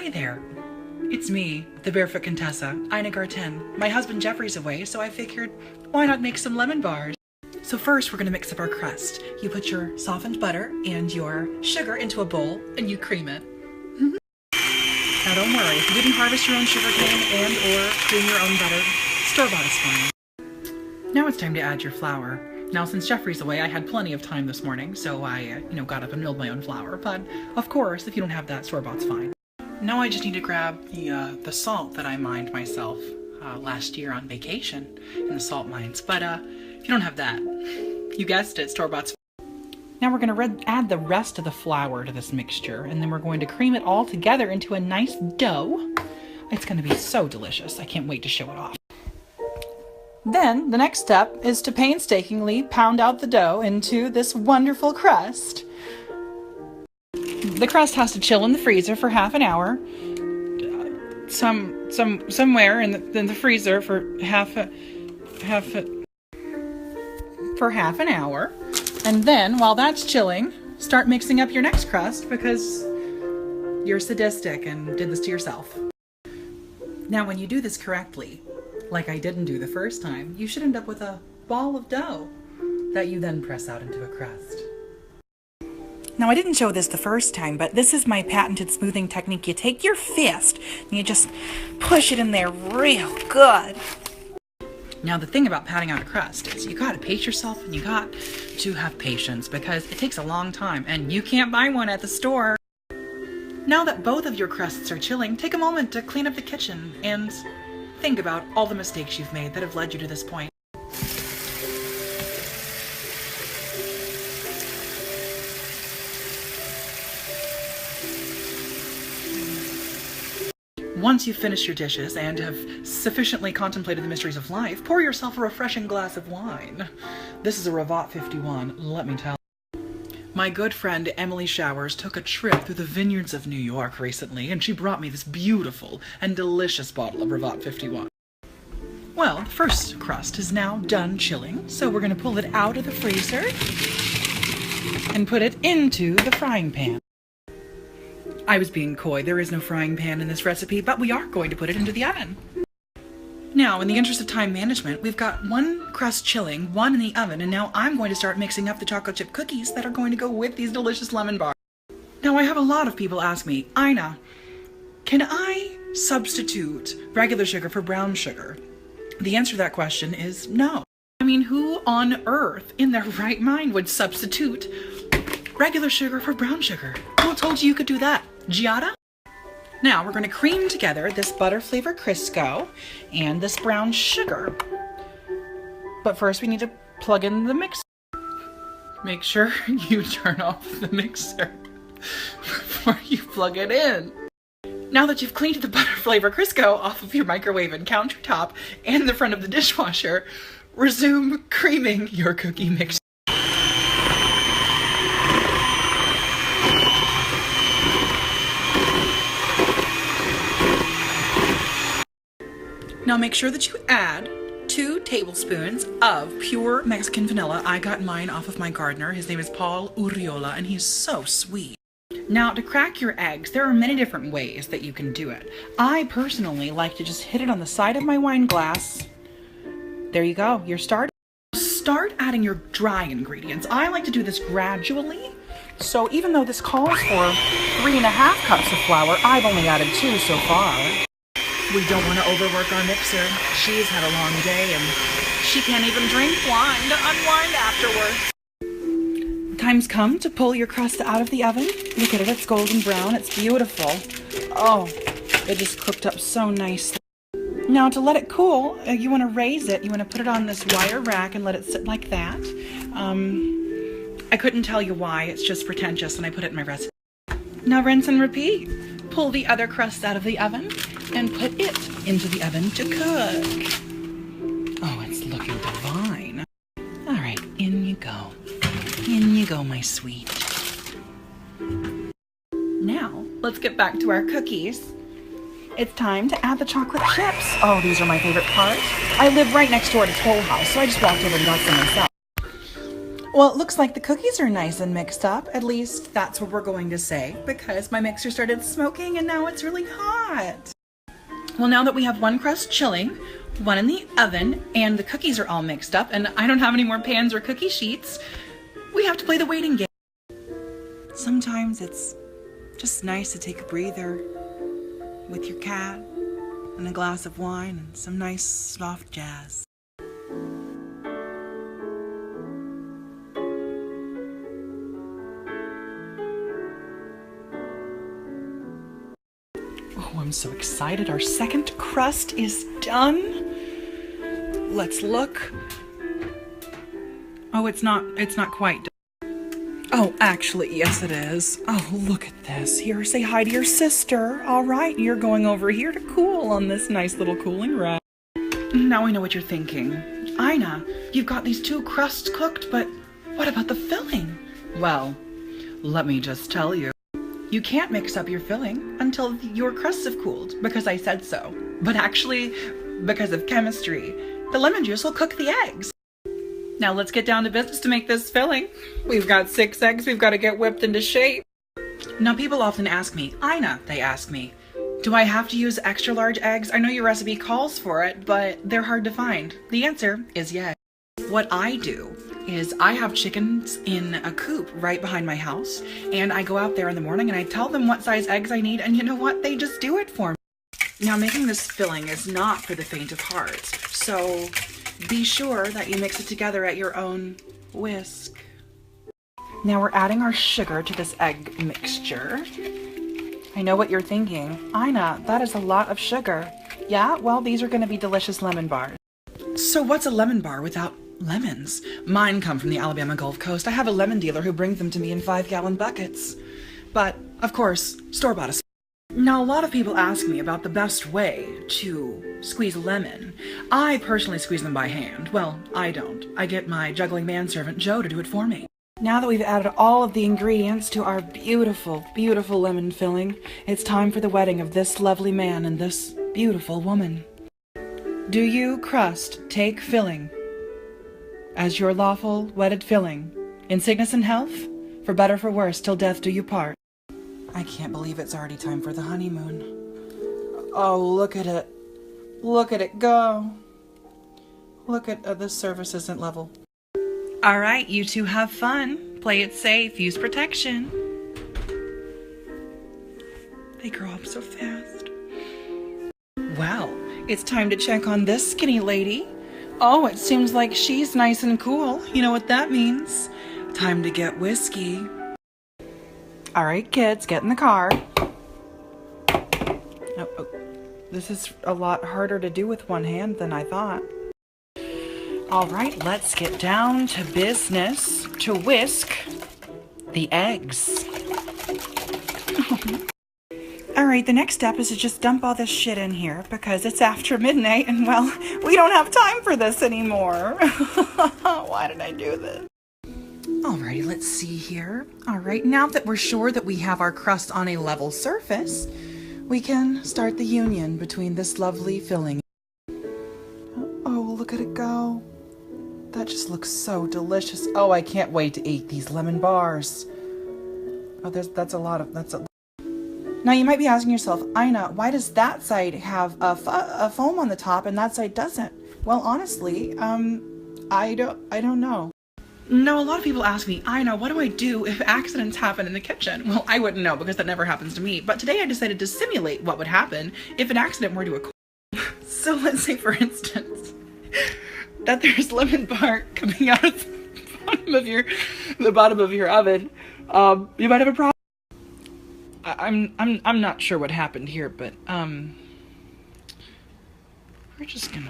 Hi there. It's me, the Barefoot Contessa, Garten. My husband Jeffrey's away, so I figured, why not make some lemon bars? So first, we're gonna mix up our crust. You put your softened butter and your sugar into a bowl, and you cream it. Now don't worry, if you didn't harvest your own sugar cane and or cream your own butter, store-bought is fine. Now it's time to add your flour. Now since Jeffrey's away, I had plenty of time this morning, so I, got up and milled my own flour. But of course, if you don't have that, store-bought's fine. Now I just need to grab the salt that I mined myself last year on vacation in the salt mines. But if you don't have that, you guessed it, store-bought's fine. Now we're going to add the rest of the flour to this mixture, and then we're going to cream it all together into a nice dough. It's going to be so delicious. I can't wait to show it off. Then the next step is to painstakingly pound out the dough into this wonderful crust. The crust has to chill in the freezer for half an hour. Somewhere in the freezer for half an hour. And then while that's chilling, start mixing up your next crust because you're sadistic and did this to yourself. Now when you do this correctly, like I didn't do the first time, you should end up with a ball of dough that you then press out into a crust. Now I didn't show this the first time, but this is my patented smoothing technique. You take your fist and you just push it in there real good. Now the thing about patting out a crust is you gotta pace yourself and you got to have patience because it takes a long time and you can't buy one at the store. Now that both of your crusts are chilling, take a moment to clean up the kitchen and think about all the mistakes you've made that have led you to this point. Once you've finished your dishes and have sufficiently contemplated the mysteries of life, pour yourself a refreshing glass of wine. This is a Ravat 51, let me tell you. My good friend Emily Showers took a trip through the vineyards of New York recently, and she brought me this beautiful and delicious bottle of Ravat 51. Well, the first crust is now done chilling, so we're going to pull it out of the freezer and put it into the frying pan. I was being coy, there is no frying pan in this recipe, but we are going to put it into the oven. Now, in the interest of time management, we've got one crust chilling, one in the oven, and now I'm going to start mixing up the chocolate chip cookies that are going to go with these delicious lemon bars. Now, I have a lot of people ask me, Ina, can I substitute regular sugar for brown sugar? The answer to that question is no. I mean, who on earth in their right mind would substitute regular sugar for brown sugar? Who told you could do that? Giada? Now we're going to cream together this butter flavored Crisco and this brown sugar. But first we need to plug in the mixer. Make sure you turn off the mixer before you plug it in. Now that you've cleaned the butter flavored Crisco off of your microwave and countertop and the front of the dishwasher, resume creaming your cookie mixture. Now make sure that you add 2 tablespoons of pure Mexican vanilla. I got mine off of my gardener. His name is Paul Uriola, and he's so sweet. Now, to crack your eggs, there are many different ways that you can do it. I personally like to just hit it on the side of my wine glass. There you go, you're starting. Start adding your dry ingredients. I like to do this gradually. So even though this calls for 3.5 cups of flour, I've only added 2 so far. We don't want to overwork our mixer. She's had a long day and she can't even drink wine to unwind afterwards. Time's come to pull your crust out of the oven. Look at it, it's golden brown, it's beautiful. Oh, it just cooked up so nicely. Now to let it cool, you want to raise it. You want to put it on this wire rack and let it sit like that. I couldn't tell you why, it's just pretentious and I put it in my recipe. Now rinse and repeat. Pull the other crust out of the oven and put it into the oven to cook. Oh, it's looking divine. All right, in you go. In you go, my sweet. Now, let's get back to our cookies. It's time to add the chocolate chips. Oh, these are my favorite part. I live right next door to Toll House, so I just walked over and got some myself. Well, it looks like the cookies are nice and mixed up. At least that's what we're going to say, because my mixer started smoking and now it's really hot. Well, now that we have one crust chilling, one in the oven, and the cookies are all mixed up, and I don't have any more pans or cookie sheets, we have to play the waiting game. Sometimes it's just nice to take a breather with your cat and a glass of wine and some nice soft jazz. Oh, I'm so excited. Our second crust is done. Let's look. Oh, it's not quite done. Oh, actually, yes it is. Oh, look at this. Here, say hi to your sister. All right, you're going over here to cool on this nice little cooling rack. Now I know what you're thinking. Ina, you've got these two crusts cooked, but what about the filling? Well, let me just tell you. You can't mix up your filling until your crusts have cooled, because I said so. But actually, because of chemistry, the lemon juice will cook the eggs. Now let's get down to business to make this filling. We've got 6 eggs we've got to get whipped into shape. Now people often ask me, Ina, they ask me, do I have to use extra large eggs? I know your recipe calls for it, but they're hard to find. The answer is yes. What I do is I have chickens in a coop right behind my house, and I go out there in the morning and I tell them what size eggs I need, and you know what? They just do it for me. Now making this filling is not for the faint of heart, so be sure that you mix it together at your own whisk. Now we're adding our sugar to this egg mixture. I know what you're thinking. Ina, that is a lot of sugar. Yeah, well, these are going to be delicious lemon bars. So what's a lemon bar without lemons? Mine come from the Alabama Gulf Coast. I have a lemon dealer who brings them to me in 5-gallon buckets. But, of course, store-bought. Now, a lot of people ask me about the best way to squeeze a lemon. I personally squeeze them by hand. Well, I don't. I get my juggling manservant Joe to do it for me. Now that we've added all of the ingredients to our beautiful, beautiful lemon filling, it's time for the wedding of this lovely man and this beautiful woman. Do you, crust, take filling as your lawful wedded filling, in sickness and health, for better for worse, till death do you part? I can't believe it's already time for the honeymoon. Oh, look at it. Look at it go. Look at this service isn't level. All right, you two have fun. Play it safe. Use protection. They grow up so fast. Well, it's time to check on this skinny lady. Oh, it seems like she's nice and cool. You know what that means. Time to get whiskey. All right, kids, get in the car. Oh, this is a lot harder to do with one hand than I thought. All right, let's get down to business to whisk the eggs. All right, the next step is to just dump all this shit in here because it's after midnight and, well, we don't have time for this anymore. Why did I do this? Alrighty, let's see here. All right, now that we're sure that we have our crust on a level surface, we can start the union between this lovely filling. Oh, look at it go. That just looks so delicious. Oh, I can't wait to eat these lemon bars. Oh, that's a lot. Now you might be asking yourself, Ina, why does that side have a foam on the top and that side doesn't? Well, honestly, I don't know. No, a lot of people ask me, Ina, what do I do if accidents happen in the kitchen? Well, I wouldn't know because that never happens to me. But today I decided to simulate what would happen if an accident were to occur. So let's say, for instance, that there's lemon bark coming out of the bottom of your oven. You might have a problem. I'm not sure what happened here, but we're just gonna.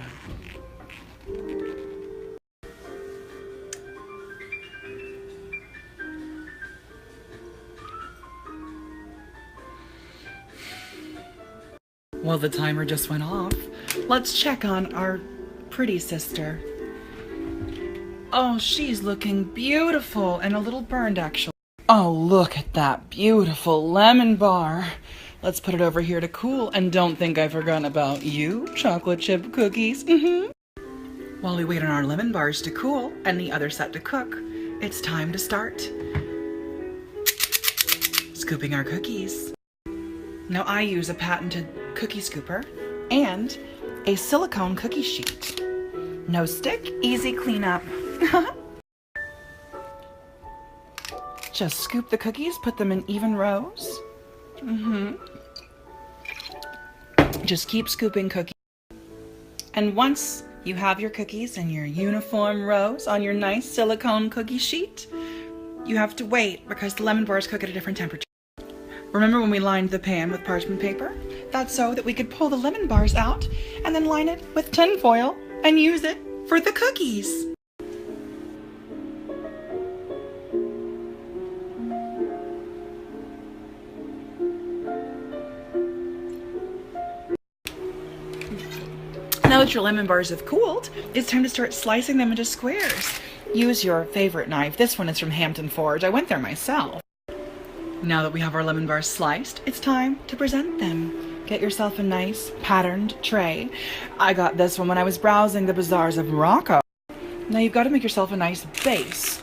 Well, the timer just went off. Let's check on our pretty sister. Oh, she's looking beautiful and a little burned, actually. Oh, look at that beautiful lemon bar. Let's put it over here to cool, and don't think I've forgotten about you, chocolate chip cookies. While we wait on our lemon bars to cool and the other set to cook, it's time to start scooping our cookies. Now I use a patented cookie scooper and a silicone cookie sheet. No stick, easy cleanup. Just scoop the cookies, put them in even rows. Just keep scooping cookies. And once you have your cookies in your uniform rows on your nice silicone cookie sheet, you have to wait because the lemon bars cook at a different temperature. Remember when we lined the pan with parchment paper? That's so that we could pull the lemon bars out and then line it with tin foil and use it for the cookies. Now that your lemon bars have cooled, it's time to start slicing them into squares. Use your favorite knife. This one is from Hampton Forge. I went there myself. Now that we have our lemon bars sliced, it's time to present them. Get yourself a nice patterned tray. I got this one when I was browsing the bazaars of Morocco. Now you've got to make yourself a nice base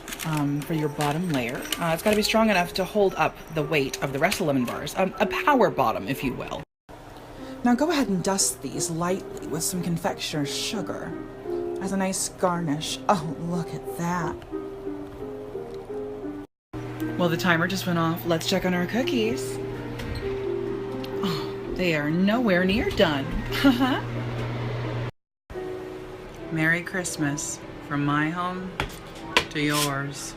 for your bottom layer. It's got to be strong enough to hold up the weight of the rest of the lemon bars. A power bottom, if you will. Now go ahead and dust these lightly with some confectioner's sugar as a nice garnish. Oh, look at that. Well, the timer just went off. Let's check on our cookies. Oh, they are nowhere near done. Merry Christmas from my home to yours.